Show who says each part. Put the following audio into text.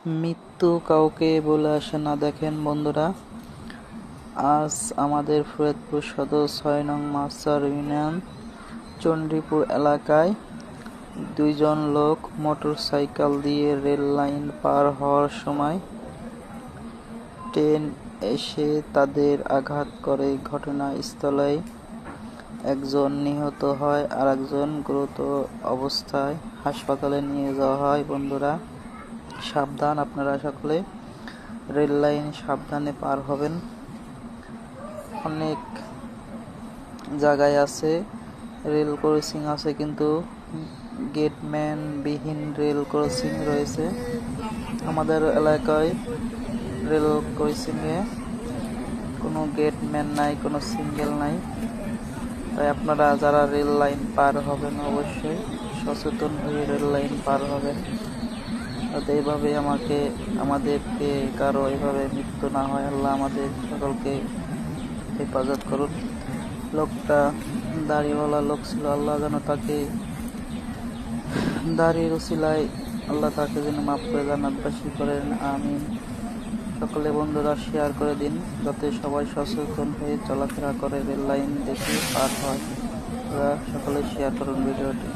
Speaker 1: মৃত্যু কাউকে বলে আসে না। দেখেন বন্ধুরা, আজ আমাদের ফরিদপুর সদর ৬ নং মাচার ইউনিয়ন চণ্ডীপুর এলাকায় দুইজন লোক মোটরসাইকেল দিয়ে রেল লাইন পার হওয়ার সময় ট্রেন এসে তাদের আঘাত করে। ঘটনাস্থলেই একজন নিহত হয় আর একজন গুরুতর অবস্থায় হাসপাতালে নিয়ে যাওয়া হয়। বন্ধুরা, সাবধান, আপনারা সকলে রেল লাইন সাবধানে পার হবেন। অনেক জায়গায় আছে রেল ক্রসিং আছে, কিন্তু গেটম্যান বিহীন রেল ক্রসিং রয়েছে। আমাদের এলাকায় রেল ক্রসিংয়ে কোনো গেটম্যান নাই, কোনো সিঙ্গেল নাই। তাই আপনারা যারা রেল লাইন পার হবেন অবশ্যই সচেতন হয়ে রেল লাইন পার হবেন, যাতে এইভাবে আমাদেরকে কারো এভাবে মৃত্যু না হয়। আল্লাহ আমাদের সকলকে হেফাজত করুন। লোকটা দাড়িওয়ালা লোক ছিল, আল্লাহ যেন তাকে দাড়ির উসিলায় আল্লাহ তাকে যেন মাফ করে জান্নাতবাসী করেন, আমিন। সকলে বন্ধুরা শেয়ার করে দিন, যাতে সবাই সচেতন হয়ে চলাফেরা করে, রেল লাইন দেখে পার হয়। সকলে শেয়ার করুন ভিডিওটি।